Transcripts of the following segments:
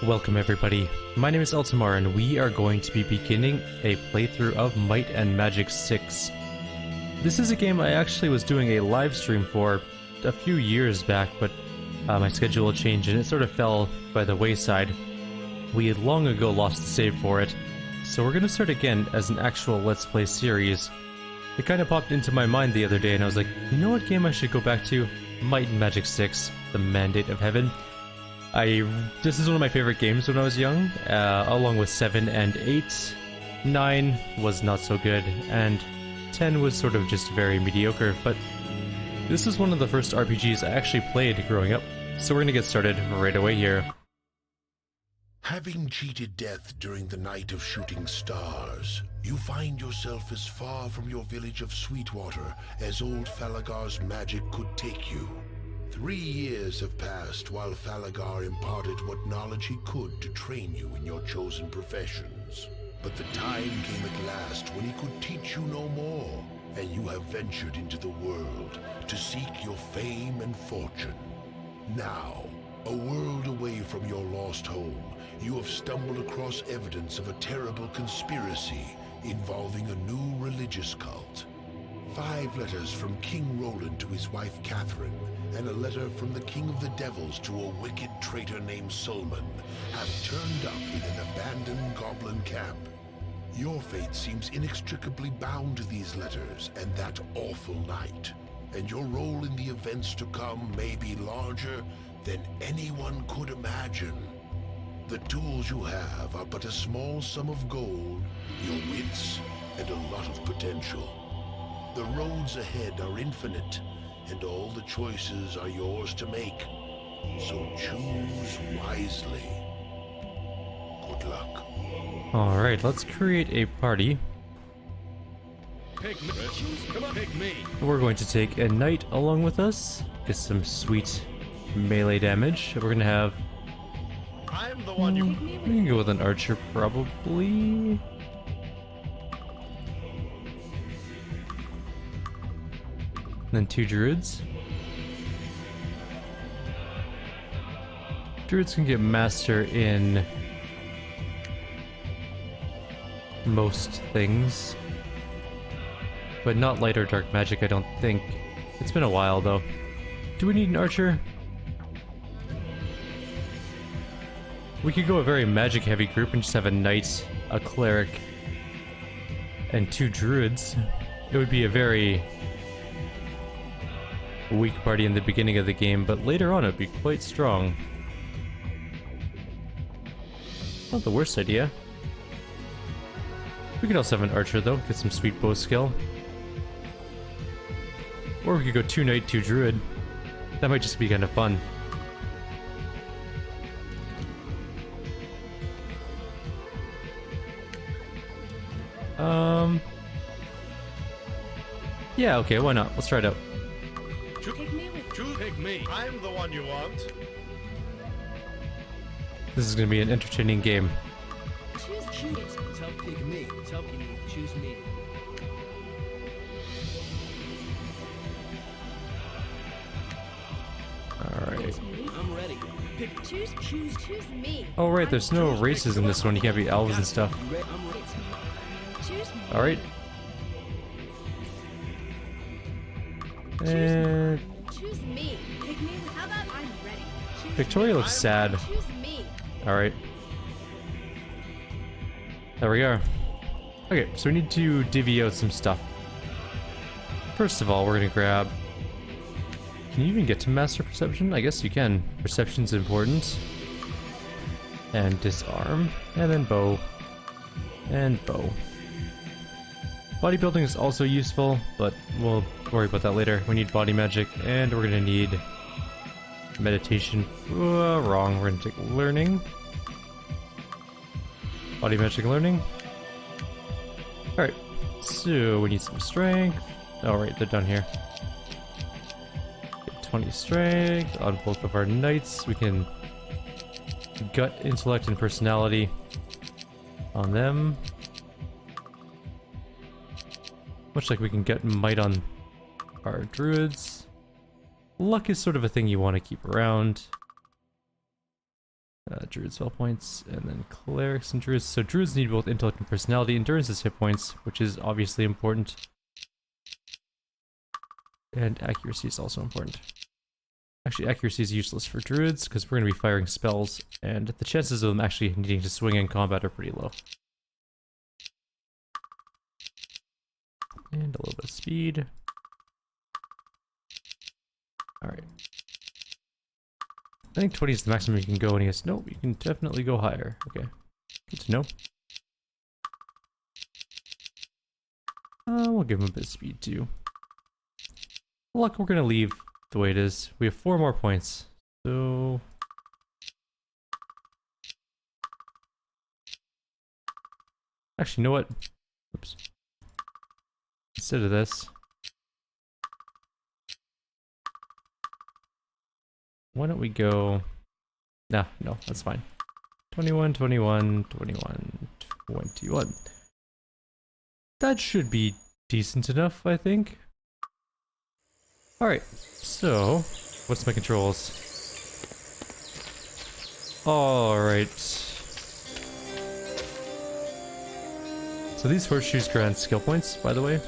Welcome everybody, my name is Eltimar and we are going to be beginning a playthrough of Might and Magic 6. This is a game I actually was doing a live stream for a few years back, but my schedule changed and it sort of fell by the wayside. We had long ago lost the save for it, so we're gonna start again as an actual Let's Play series. It kind of popped into my mind the other day and I was like, you know what game I should go back to? Might and Magic 6, The Mandate of Heaven. This is one of my favorite games when I was young, along with 7 and 8. 9 was not so good, and 10 was sort of just very mediocre, but this is one of the first RPGs I actually played growing up, so we're gonna get started right away here. Having cheated death during the night of shooting stars, you find yourself as far from your village of Sweetwater as old Falagar's magic could take you. 3 years have passed while Falagar imparted what knowledge he could to train you in your chosen professions. But the time came at last when he could teach you no more, and you have ventured into the world to seek your fame and fortune. Now, a world away from your lost home, you have stumbled across evidence of a terrible conspiracy involving a new religious cult. 5 letters from King Roland to his wife Catherine, and a letter from the King of the Devils to a wicked traitor named Solman have turned up in an abandoned goblin camp. Your fate seems inextricably bound to these letters and that awful night, and your role in the events to come may be larger than anyone could imagine. The tools you have are but a small sum of gold, your wits, and a lot of potential. The roads ahead are infinite, and all the choices are yours to make. So choose wisely. Good luck. Alright, let's create a party. Pick me. Come on, pick me. We're going to take a knight along with us, get some sweet melee damage. We're gonna have... I'm the one you... We can go with an archer, probably. Then 2 druids. Druids can get master in most things, but not light or dark magic, I don't think. It's been a while though. Do we need an archer? We could go a very magic heavy group and just have a knight, a cleric, and 2 druids. It would be a very weak party in the beginning of the game, but later on it would be quite strong. Not the worst idea. We could also have an archer though, get some sweet bow skill. Or we could go 2 knight, 2 druid. That might just be kind of fun. Yeah, okay, why not? Let's try it out. Pick me. I'm the one you want. This is gonna be an entertaining game. Choose. Tell pick me. Tell me. Choose me. Alright. I'm ready. Pick. Choose me. Oh right, there's no races in this one, you can't be elves and stuff. I'm ready. Choose me. Alright. And Choose me. Pick me. How about I'm ready? Choose Victoria looks sad. Choose me. Alright. There we are. Okay, so we need to divvy out some stuff. First of all, we're gonna grab... Can you even get to Master Perception? I guess you can. Perception's important. And disarm. And then bow. And bow. Bodybuilding is also useful, but we'll worry about that later. We need body magic, and we're gonna need meditation. Wrong, we're gonna take learning. Body magic learning. Alright, so we need some strength. Alright, they're done here. Get 20 strength on both of our knights. We can gut, intellect, and personality on them. Much like we can get might on our druids. Luck is sort of a thing you want to keep around. Druid spell points, and then clerics and druids. So druids need both intellect and personality. Endurance is hit points, which is obviously important. And accuracy is also important. Actually, accuracy is useless for druids, because we're going to be firing spells, and the chances of them actually needing to swing in combat are pretty low. And a little bit of speed. Alright. I think 20 is the maximum you can go, and he goes, nope, you can definitely go higher. Okay, good to know. We'll give him a bit of speed too. Luck, we're gonna leave the way it is. We have 4 more points, so... Actually, you know what? Oops. Instead of this... Why don't we go... Nah, no, that's fine. 21, 21, 21, 21. That should be decent enough, I think. Alright, so... What's my controls? Alright. So these horseshoes grant skill points, by the way.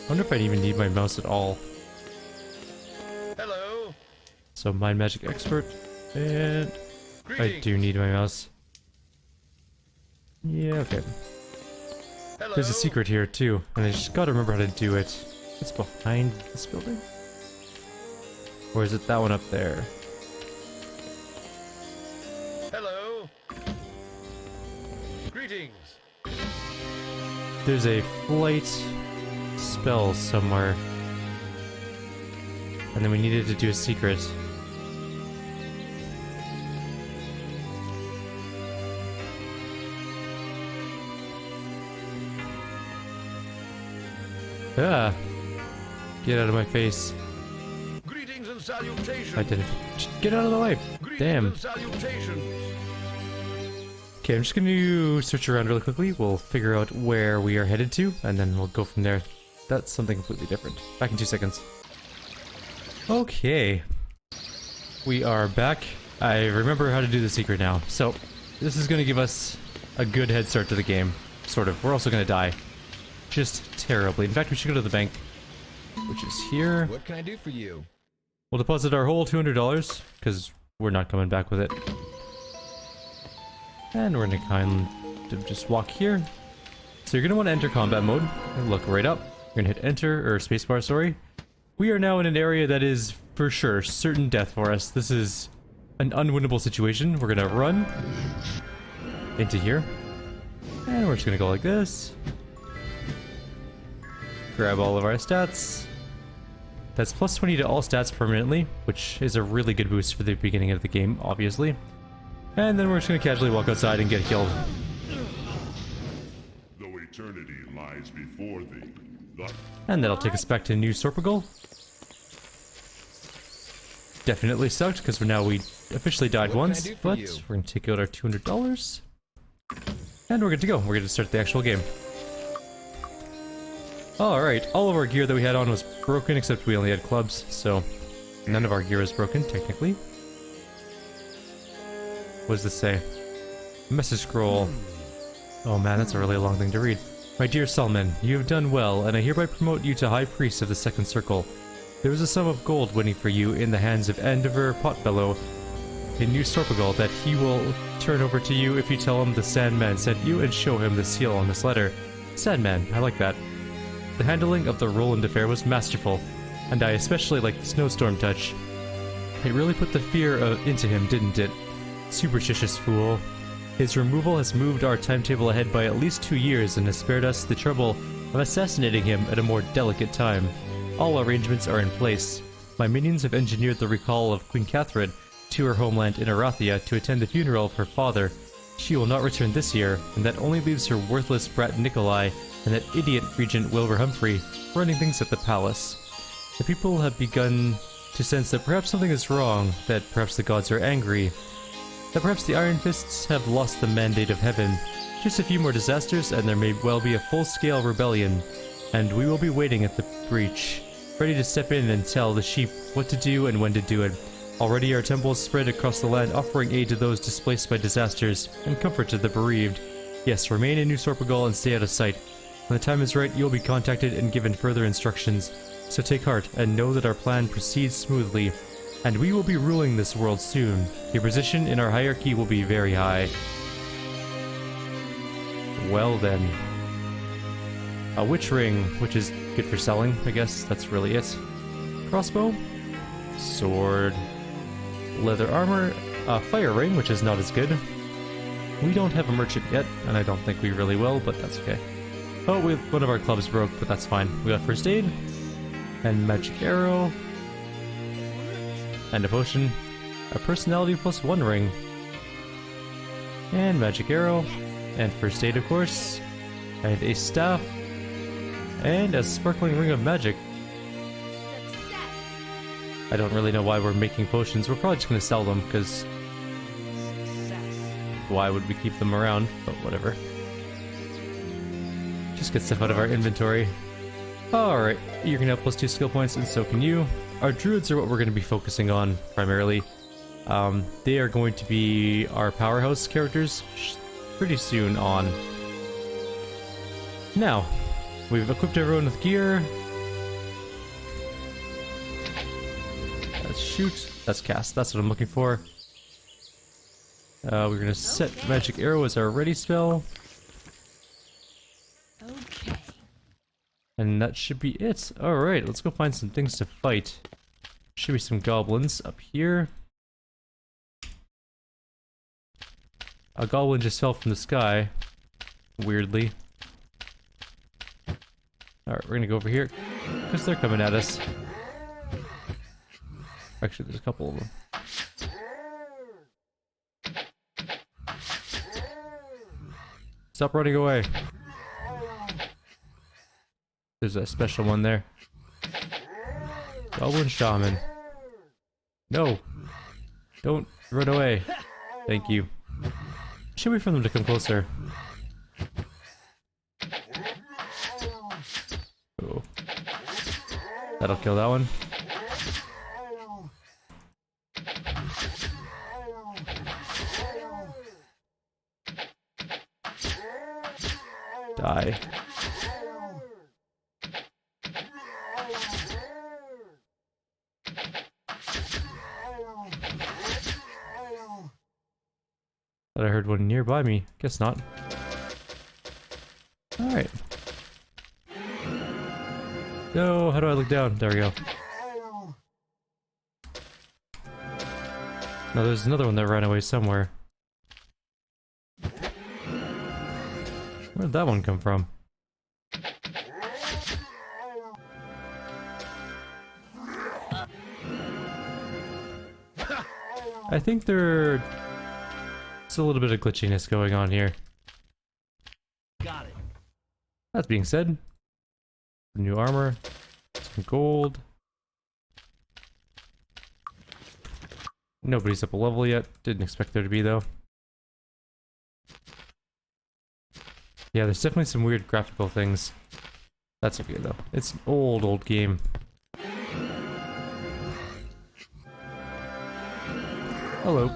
I wonder if I'd even need my mouse at all. Hello. So Mind Magic Expert, and I do need my mouse. Yeah, okay. Hello. There's a secret here too, and I just gotta remember how to do it. It's behind this building? Or is it that one up there? Hello. Greetings. There's a flight spell somewhere. And then we needed to do a secret. Ah! Get out of my face. Greetings and salutations. I didn't. Get out of the way! Greetings Damn. and salutations. Okay, I'm just gonna search around really quickly. We'll figure out where we are headed to, and then we'll go from there. That's something completely different. Back in 2 seconds. Okay. We are back. I remember how to do the secret now. So, this is gonna give us a good head start to the game. Sort of. We're also gonna die. Just terribly. In fact, we should go to the bank, which is here. What can I do for you? We'll deposit our whole $200, because we're not coming back with it. And we're gonna kind of just walk here. So you're gonna want to enter combat mode. Look right up. You're gonna hit enter, or spacebar, sorry. We are now in an area that is, for sure, certain death for us. This is an unwinnable situation. We're gonna run into here. And we're just gonna go like this. Grab all of our stats. That's plus 20 to all stats permanently, which is a really good boost for the beginning of the game, obviously. And then we're just gonna casually walk outside and get killed. Though eternity lies before thee, thus And that'll take us back to New Sorpagal. Definitely sucked, because we officially died What can I once, do for but you? we're gonna take out our $200. And we're good to go. We're gonna start the actual game. Alright, all of our gear that we had on was broken, except we only had clubs, so none of our gear is broken, technically. What does this say? Message scroll. Oh man, that's a really long thing to read. My dear Salman, you have done well, and I hereby promote you to High Priest of the Second Circle. There is a sum of gold waiting for you in the hands of Endeavor Potbellow in New Sorpagal that he will turn over to you if you tell him the Sandman sent you and show him the seal on this letter. Sandman, I like that. The handling of the Roland affair was masterful, and I especially like the snowstorm touch. It really put the fear into him, didn't it? Superstitious fool. His removal has moved our timetable ahead by at least 2 years and has spared us the trouble of assassinating him at a more delicate time. All arrangements are in place. My minions have engineered the recall of Queen Catherine to her homeland in Arathia to attend the funeral of her father. She will not return this year, and that only leaves her worthless brat Nikolai and that idiot Regent Wilbur Humphrey running things at the palace. The people have begun to sense that perhaps something is wrong, that perhaps the gods are angry, that perhaps the Iron Fists have lost the mandate of heaven. Just a few more disasters and there may well be a full-scale rebellion, and we will be waiting at the breach, ready to step in and tell the sheep what to do and when to do it. Already our temples spread across the land, offering aid to those displaced by disasters, and comfort to the bereaved. Yes, remain in New Sorpagal and stay out of sight. When the time is right, you'll be contacted and given further instructions. So take heart, and know that our plan proceeds smoothly, and we will be ruling this world soon. Your position in our hierarchy will be very high. Well then. A witch ring, which is good for selling, I guess. That's really it. Crossbow. Sword. Leather armor. A fire ring, which is not as good. We don't have a merchant yet, and I don't think we really will, but that's okay. Oh, one of our clubs broke, but that's fine. We got first aid. And magic arrow. And a potion. A personality +1 ring. And magic arrow. And first aid, of course. And a staff. And a sparkling ring of magic. I don't really know why we're making potions. We're probably just going to sell them, because why would we keep them around? But whatever. Just get stuff out of our inventory. Alright, you're going to have +2 skill points, and so can you. Our druids are what we're going to be focusing on, primarily. They are going to be our powerhouse characters pretty soon on. Now, we've equipped everyone with gear. Let's shoot. That's cast. That's what I'm looking for. We're going to set magic arrow as our ready spell. Okay. And that should be it. Alright, let's go find some things to fight. Should be some goblins up here. A goblin just fell from the sky. Weirdly. Alright, we're gonna go over here. Because they're coming at us. Actually, there's a couple of them. Stop running away. There's a special one there. Goblin Shaman. No! Don't run away. Thank you. Should wait for them to come closer. Oh. That'll kill that one. Die. Thought I heard one nearby me. Guess not. Alright. No, how do I look down? There we go. No, there's another one that ran away somewhere. Where did that one come from? I think there's a little bit of glitchiness going on here. Got it. That being said, new armor, some gold. Nobody's up a level yet. Didn't expect there to be though. Yeah, there's definitely some weird graphical things. That's okay though. It's an old game. Hello.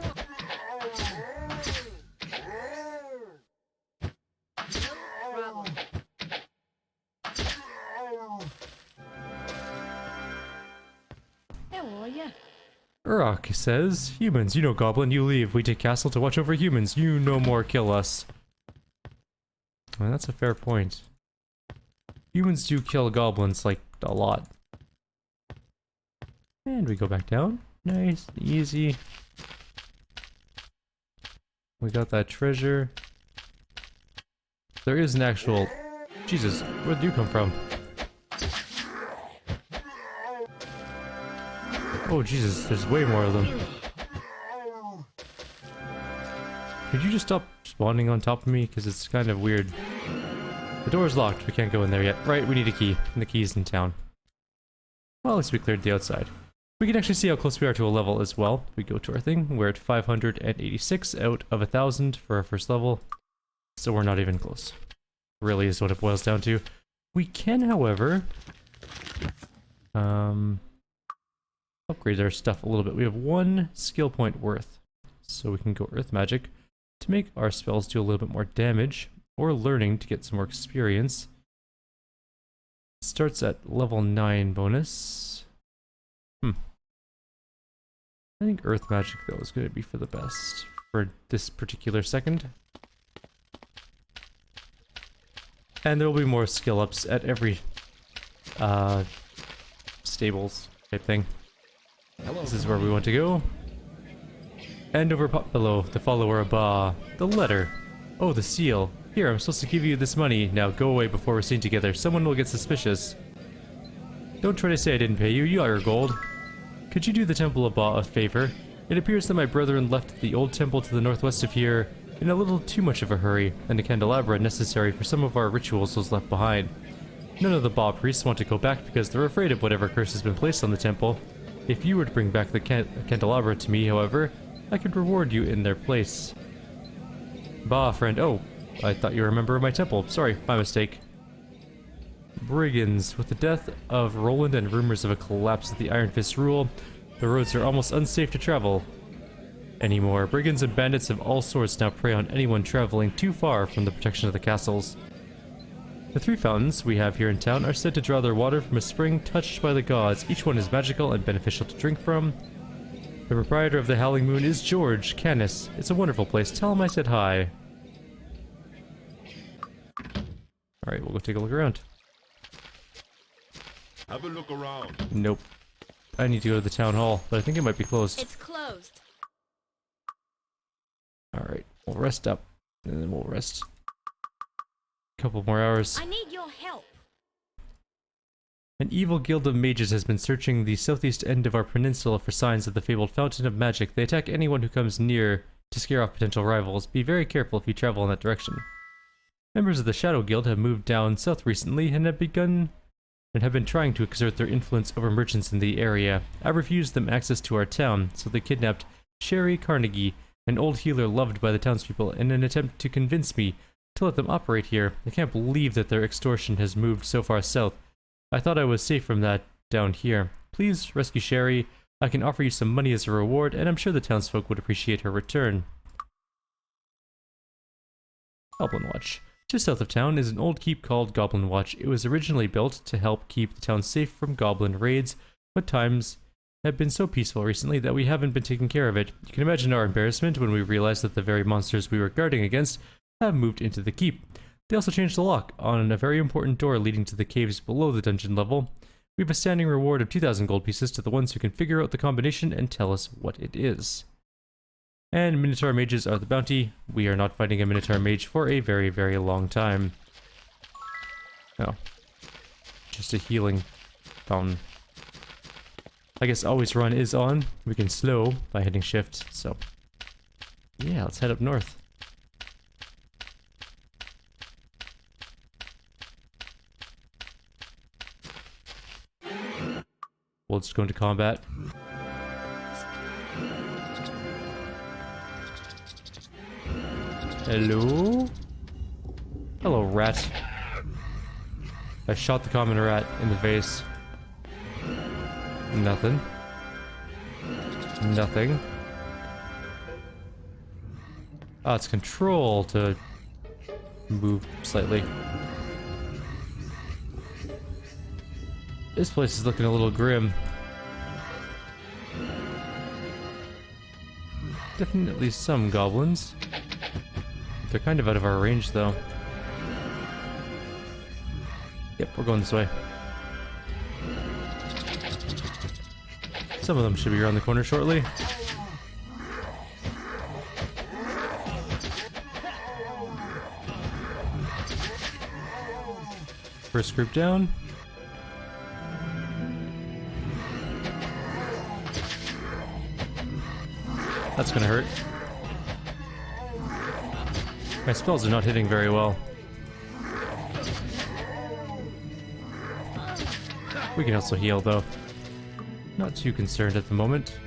How are ya? Urok says, humans, you know Goblin, you leave. We take castle to watch over humans. You no more kill us. Well, that's a fair point. Humans do kill goblins, like, a lot. And we go back down. Nice, easy. We got that treasure. There is an actual... Jesus, where'd you come from? Oh Jesus, there's way more of them. Could you just stop spawning on top of me? Because it's kind of weird. The door's locked, we can't go in there yet. Right, we need a key, and the key's in town. Well, at least we cleared the outside. We can actually see how close we are to a level as well. We go to our thing, we're at 586 out of 1,000 for our first level. So we're not even close. Really is what it boils down to. We can, however... upgrade our stuff a little bit. We have 1 skill point worth. So we can go Earth Magic to make our spells do a little bit more damage, or Learning to get some more experience. Starts at level 9 bonus. I think Earth Magic, though, is going to be for the best for this particular second. And there will be more skill ups at every stables type thing. This is where we want to go. And over below, the follower Ba. The letter. Oh, the seal. Here, I'm supposed to give you this money. Now go away before we're seen together. Someone will get suspicious. Don't try to say I didn't pay you. You got your gold. Could you do the Temple of Ba a favor? It appears that my brethren left the old temple to the northwest of here in a little too much of a hurry, and a candelabra necessary for some of our rituals was left behind. None of the Ba priests want to go back because they're afraid of whatever curse has been placed on the temple. If you were to bring back the candelabra to me, however, I could reward you in their place. Ba, friend. Oh, I thought you were a member of my temple. Sorry, my mistake. Brigands. With the death of Roland and rumors of a collapse of the Iron Fist rule, the roads are almost unsafe to travel anymore. Brigands and bandits of all sorts now prey on anyone traveling too far from the protection of the castles. The 3 fountains we have here in town are said to draw their water from a spring touched by the gods. Each one is magical and beneficial to drink from. The proprietor of the Howling Moon is George Canis. It's a wonderful place. Tell him I said hi. Alright, we'll go take a look around. Have a look around. Nope. I need to go to the town hall, but I think it might be closed. It's closed. Alright, we'll rest up, and then we'll rest a couple more hours. I need your help. An evil guild of mages has been searching the southeast end of our peninsula for signs of the fabled Fountain of Magic. They attack anyone who comes near to scare off potential rivals. Be very careful if you travel in that direction. Members of the Shadow Guild have moved down south recently and have been trying to exert their influence over merchants in the area. I refused them access to our town, so they kidnapped Sherry Carnegie, an old healer loved by the townspeople, in an attempt to convince me to let them operate here. I can't believe that their extortion has moved so far south. I thought I was safe from that down here. Please rescue Sherry. I can offer you some money as a reward, and I'm sure the townsfolk would appreciate her return. Goblinwatch. Just south of town is an old keep called Goblinwatch. It was originally built to help keep the town safe from goblin raids, but times have been so peaceful recently that we haven't been taking care of it. You can imagine our embarrassment when we realized that the very monsters we were guarding against have moved into the keep. They also changed the lock on a very important door leading to the caves below the dungeon level. We have a standing reward of 2,000 gold pieces to the ones who can figure out the combination and tell us what it is. And Minotaur mages are the bounty. We are not fighting a Minotaur mage for a very, very long time. No. Just a healing fountain. I guess always run is on. We can slow by hitting shift, so... yeah, let's head up north. We'll just go into combat. Hello? Hello, rat. I shot the common rat in the face. Nothing. Nothing. Ah, it's control to move slightly. This place is looking a little grim. Definitely some goblins. They're kind of out of our range, though. Yep, we're going this way. Some of them should be around the corner shortly. First group down. That's gonna hurt. My spells are not hitting very well. We can also heal, though. Not too concerned at the moment.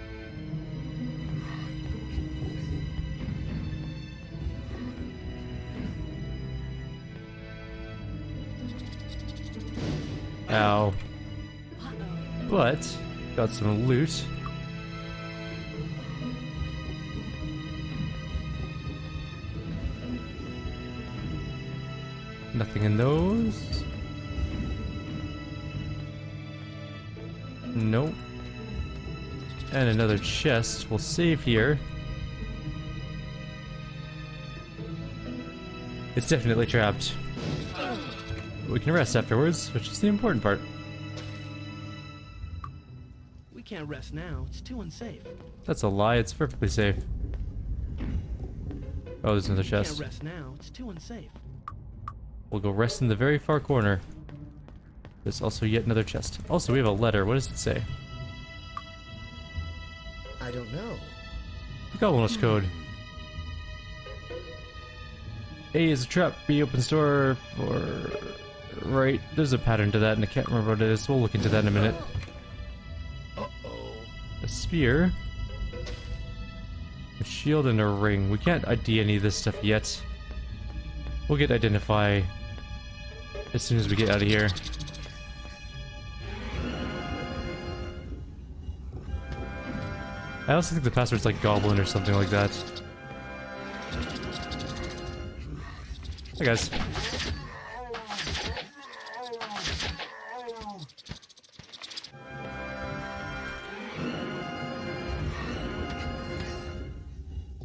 Ow. But, got some loot. Nothing in those. Nope. And another chest. We'll save here. It's definitely trapped. We can rest afterwards, which is the important part. We can't rest now. It's too unsafe. That's a lie, it's perfectly safe. Oh, there's another We can't chest. rest now. It's too unsafe. We'll go rest in the very far corner. There's also yet another chest. Also, we have a letter. What does it say? I don't know. The Goblinwatch code. A is a trap. B opens door for... Right. There's a pattern to that, and I can't remember what it is. We'll look into that in a minute. Uh-oh. A spear. A shield and a ring. We can't ID any of this stuff yet. We'll get identify as soon as we get out of here. I also think the password's like Goblin or something like that. Hey guys.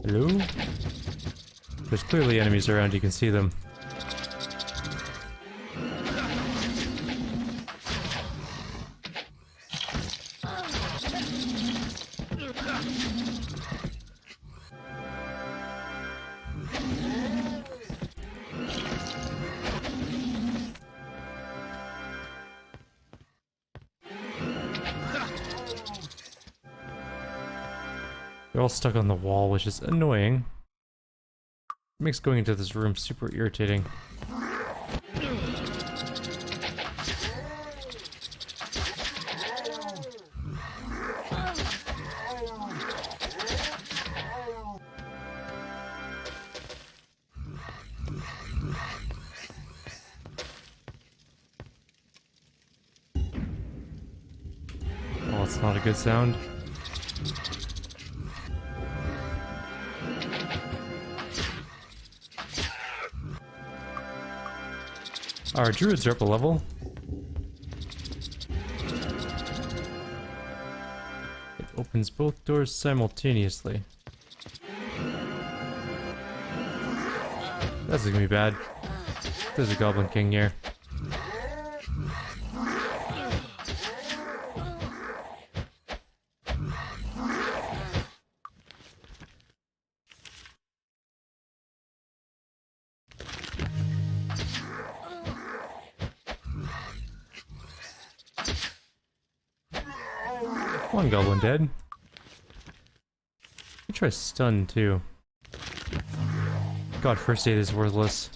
Hello? There's clearly enemies around, you can see them. They're all stuck on the wall, which is annoying. It makes going into this room super irritating. Oh, it's not a good sound. Our druids are up a level. It opens both doors simultaneously. That's gonna be bad. There's a Goblin King here. One goblin dead. I'll try stun too. God, first aid is worthless.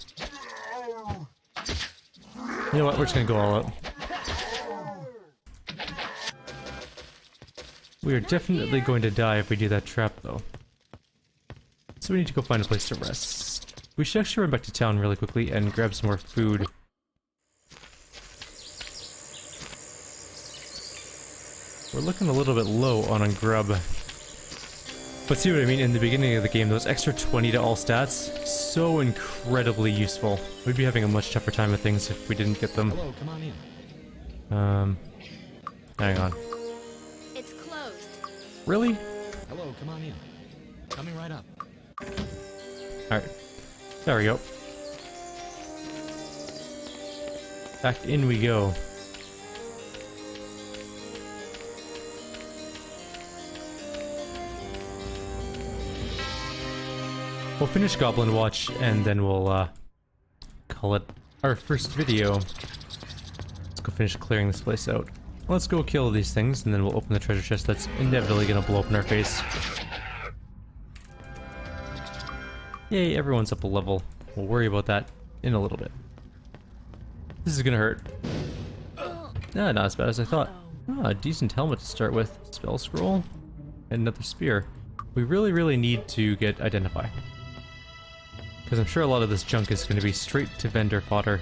You know what? We're just gonna go all out. We are definitely going to die if we do that trap, though. So we need to go find a place to rest. We should actually run back to town really quickly and grab some more food. We're looking a little bit low on grub. But see what I mean? In the beginning of the game, those extra 20 to all stats, so incredibly useful. We'd be having a much tougher time with things if we didn't get them. Hello, come on in. Hang on. It's closed. Really? Hello, come on in. Coming right up. Alright. There we go. Back in we go. We'll finish Goblinwatch and then we'll call it our first video. Let's go finish clearing this place out. Let's go kill these things and then we'll open the treasure chest that's inevitably gonna blow up in our face. Yay, everyone's up a level. We'll worry about that in a little bit. This is gonna hurt. Nah, not as bad as I thought. Ah, a decent helmet to start with. Spell scroll. And another spear. We really need to get Identify. Because I'm sure a lot of this junk is going to be straight to vendor fodder.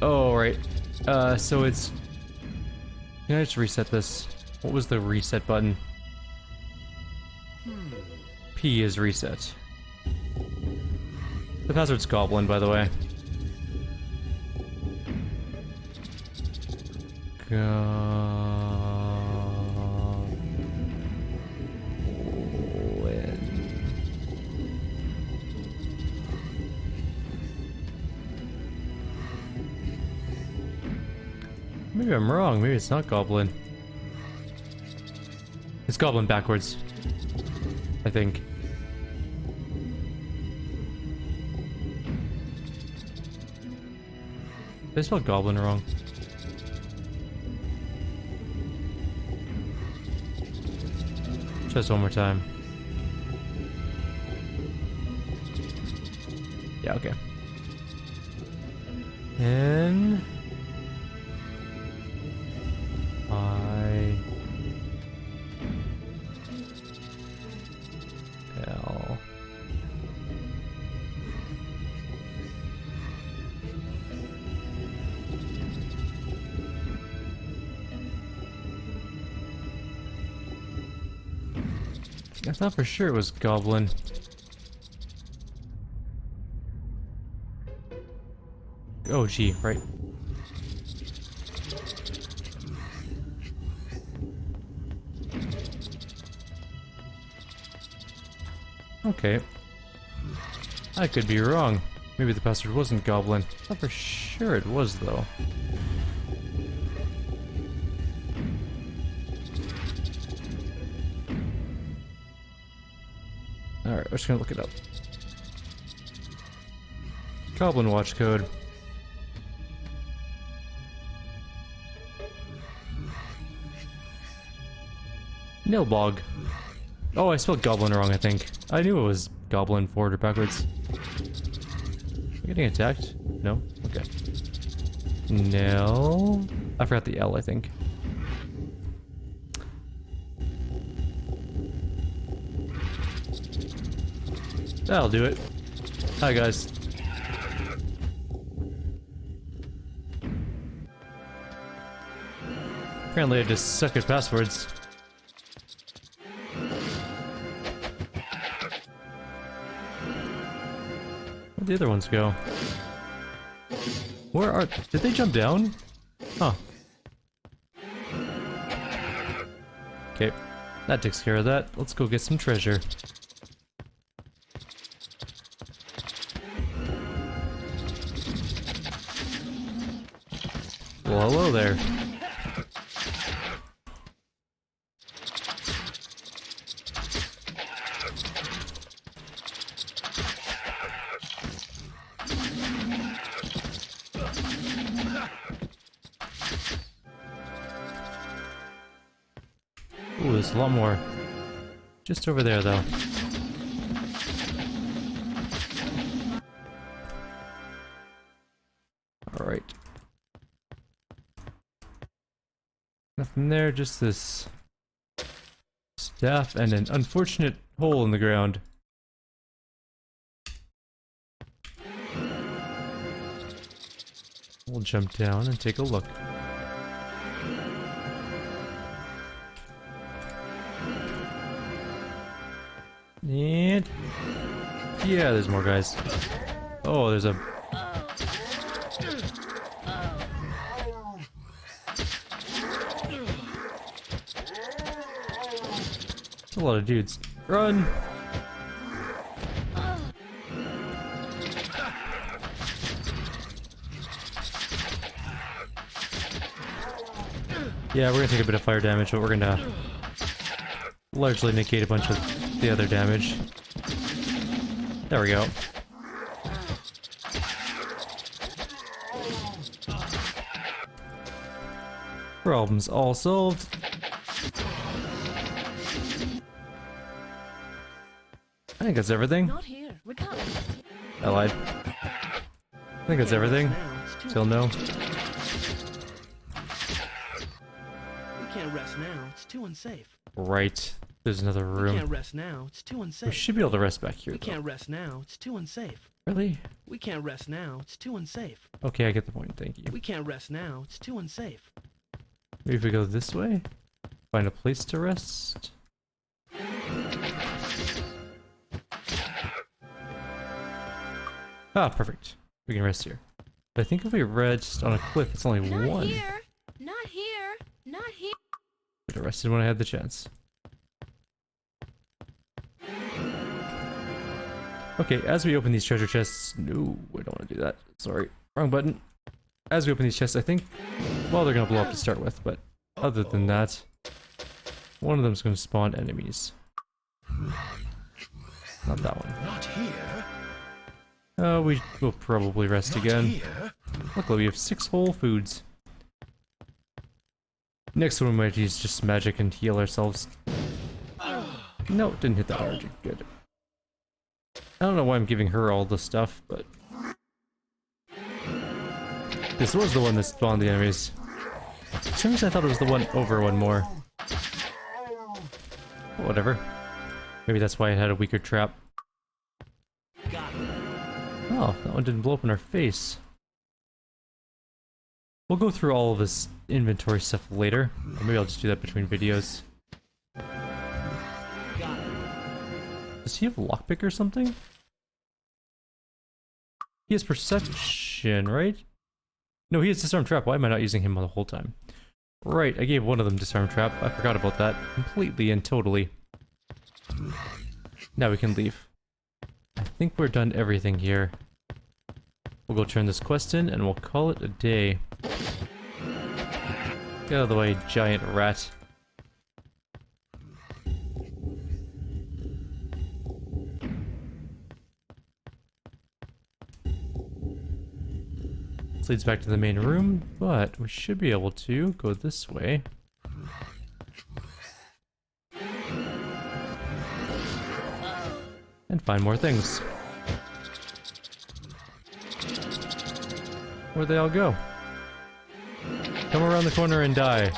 Oh, right. So it's... Can I just reset this? What was the reset button? P is reset. The password's Goblin, by the way. Maybe I'm wrong. Maybe it's not Goblin. It's Goblin backwards, I think. They spelled Goblin wrong. Just one more time. Yeah, okay. N I L I thought for sure it was Goblin. Oh, gee, right. Okay. I could be wrong. Maybe the password wasn't Goblin. I thought for sure it was, though. Alright, we're just gonna look it up. Goblinwatch code. Nilbog. Oh, I spelled Goblin wrong, I think. I knew it was Goblin forward or backwards. Am I getting attacked? No? Okay. Nil. I forgot the L, I think. That'll do it. Hi, guys. Apparently I just suck at passwords. Where'd the other ones go? Where are... Did they jump down? Huh. Okay. That takes care of that. Let's go get some treasure. Well, hello there. Ooh, there's a lot more. Just over there, though. Alright. Nothing there, just this staff and an unfortunate hole in the ground. We'll jump down and take a look. And... yeah, there's more guys. Oh, there's a... a lot of dudes. Run! Yeah, we're gonna take a bit of fire damage, but we're gonna largely negate a bunch of the other damage. There we go. Problems all solved. I think that's everything. Not here. We can't. I lied. I think that's everything. Still no. We can't rest now. It's too unsafe. Right. There's another We room. can't rest now. It's too We unsafe. should be able to rest back here, We though. can't rest now. It's too unsafe. Really? We can't rest now. It's too unsafe. Okay, I get the point. Thank you. We can't rest now. It's too unsafe. Maybe if we go this way? Find a place to rest? Ah, perfect. We can rest here. But I think if we rest on a cliff, it's only Not one. here. Not here. Not here. Should have rested when I had the chance. Okay, as we open these treasure chests... No, I don't want to do that. Sorry. Wrong button. As we open these chests, I think... Well, they're going to blow up to start with, but... Other than that... One of them's going to spawn enemies. Not that one. Not here. We will probably rest Not again. here. Luckily, we have 6 whole foods. Next one we might use just magic and heal ourselves. No, it didn't hit that hard. Good. I don't know why I'm giving her all the stuff, but... This was the one that spawned the enemies. For some reason I thought it was the one over one more. Whatever. Maybe that's why it had a weaker trap. Oh, that one didn't blow up in our face. We'll go through all of this inventory stuff later. Or maybe I'll just do that between videos. Does he have lockpick or something? He has perception, right? No, he has disarm trap. Why am I not using him the whole time? Right, I gave one of them disarm trap. I forgot about that completely and totally. Now we can leave. I think we're done everything here. We'll go turn this quest in and we'll call it a day. Get out of the way, giant rat. This leads back to the main room, but we should be able to go this way. And find more things. Where'd they all go? Come around the corner and die.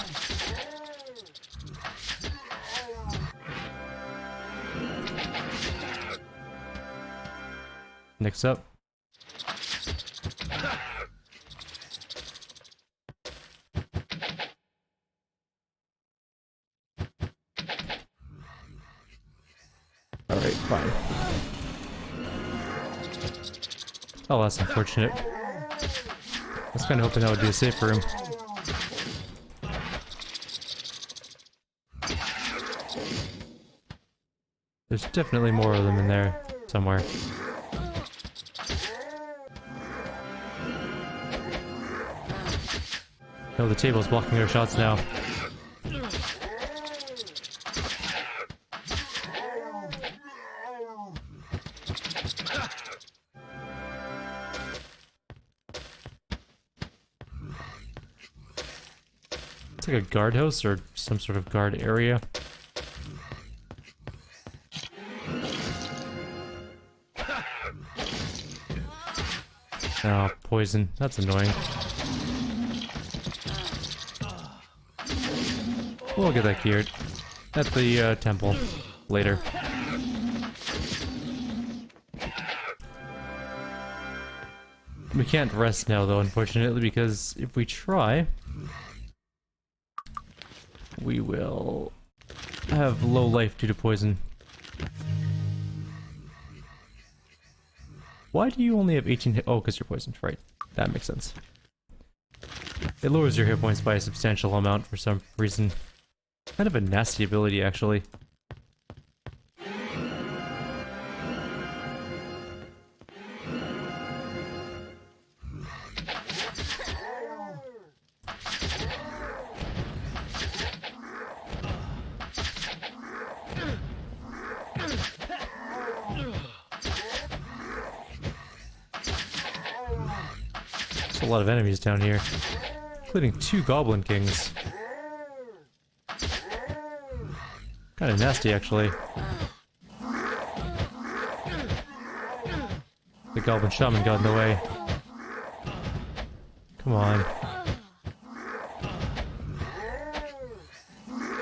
Next up. Alright, fine. Oh, that's unfortunate. I was kind of hoping that would be a safe room. There's definitely more of them in there somewhere. No, the table's blocking our shots now. It's like a guardhouse or some sort of guard area. Oh, poison. That's annoying. We'll get that geared at the temple later. We can't rest now though, unfortunately, because if we try, we will have low life due to poison. Why do you only have 18 hit? Oh, because you're poisoned, right. That makes sense. It lowers your hit points by a substantial amount for some reason. Kind of a nasty ability, actually. There's a lot of enemies down here, including 2 goblin kings. Kind of nasty, actually. The goblin shaman got in the way. Come on.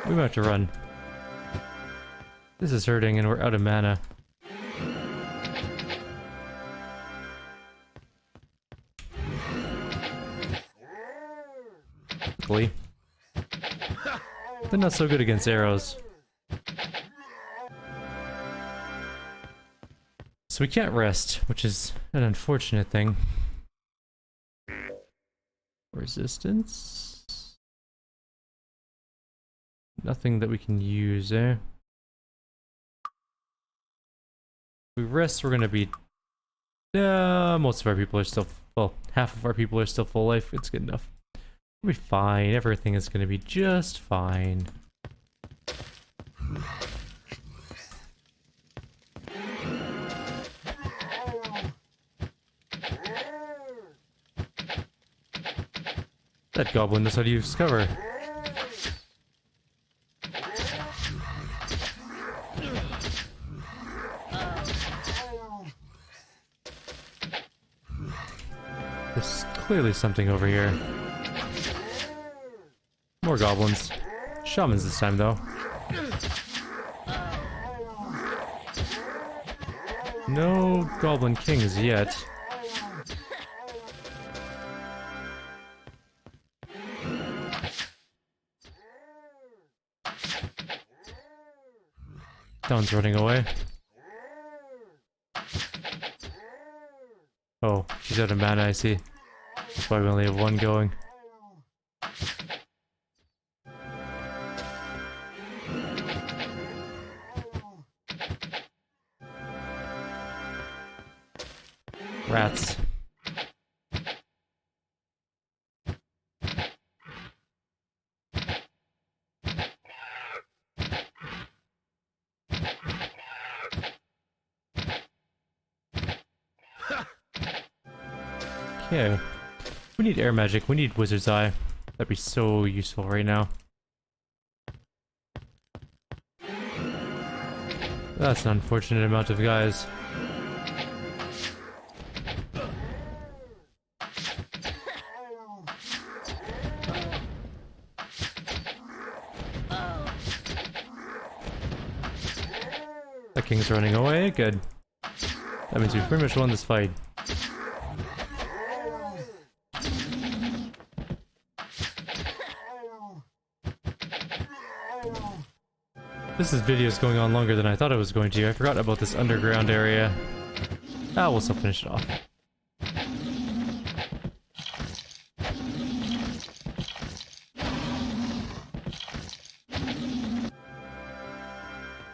We might have to run. This is hurting and we're out of mana. Luckily. They're not so good against arrows. So we can't rest, which is an unfortunate thing. Resistance? Nothing that we can use, eh? If we rest, we're gonna be... most of our people are still... Well, half of our people are still full life. It's good enough. We'll be fine. Everything is gonna be just fine. That goblin knows how to use cover. There's clearly something over here. More goblins. Shamans this time, though. No goblin kings yet. Dawn's running away. Oh, she's out of mana, I see. That's why we only have one going. Rats. Okay. We need air magic. We need Wizard's Eye. That'd be so useful right now. That's an unfortunate amount of guys. That king's running away. Good. That means we pretty much won this fight. This video is going on longer than I thought it was going to. I forgot about this underground area. Ah, we'll still finish it off. I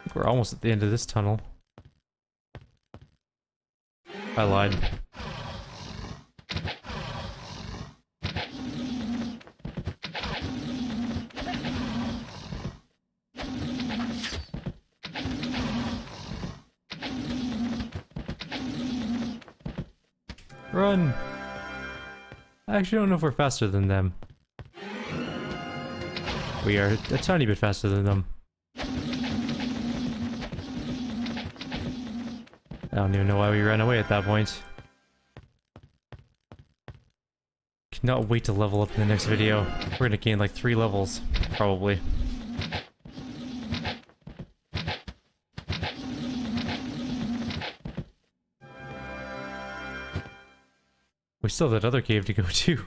think we're almost at the end of this tunnel. I lied. Run! I actually don't know if we're faster than them. We are a tiny bit faster than them. I don't even know why we ran away at that point. Cannot wait to level up in the next video. We're gonna gain like 3 levels, probably. We still have that other cave to go to.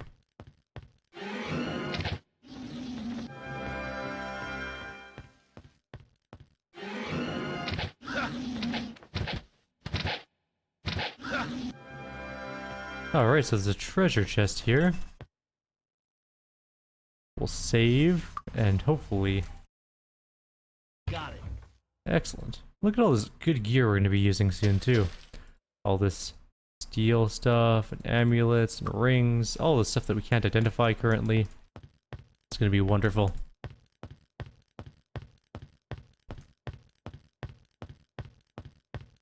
Alright, so there's a treasure chest here. We'll save, and hopefully... Got it. Excellent. Look at all this good gear we're going to be using soon, too. All this steel stuff, and amulets, and rings, all the stuff that we can't identify currently. It's going to be wonderful.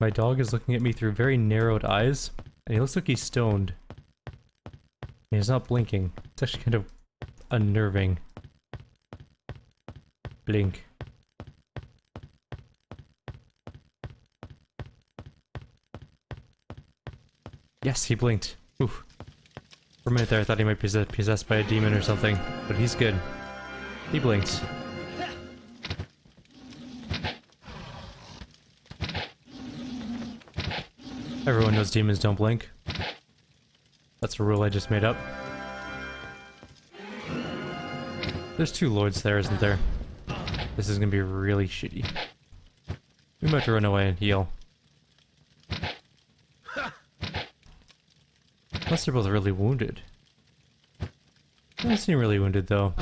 My dog is looking at me through very narrowed eyes, and he looks like he's stoned. And he's not blinking. It's actually kind of unnerving. Blink. Yes, he blinked. Oof. For a minute there I thought he might be possessed by a demon or something, but he's good. He blinked. Everyone knows demons don't blink. That's a rule I just made up. There's 2 lords there, isn't there? This is gonna be really shitty. We might have to run away and heal. Unless they're both really wounded. They don't seem really wounded though.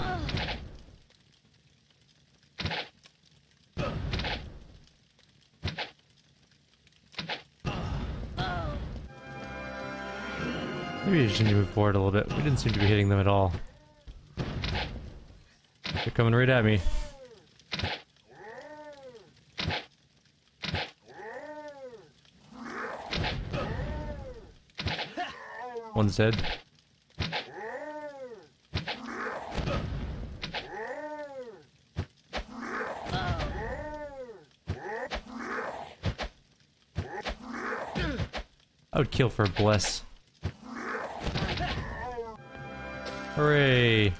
Maybe I just need to move forward a little bit. We didn't seem to be hitting them at all. They're coming right at me. One's dead. I would kill for a bless. Hooray!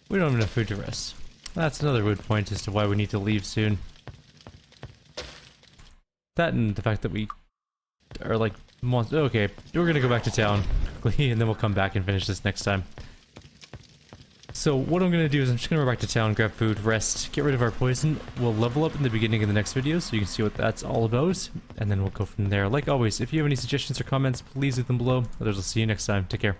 We don't have enough food to rest. That's another good point as to why we need to leave soon. That and the fact that we are like okay, we're gonna go back to town quickly and then we'll come back and finish this next time. So what I'm gonna do is I'm just gonna go back to town, grab food, rest, get rid of our poison. We'll level up in the beginning of the next video so you can see what that's all about, and then we'll go from there. Like always, if you have any suggestions or comments, please leave them below. Others will see you next time. Take care.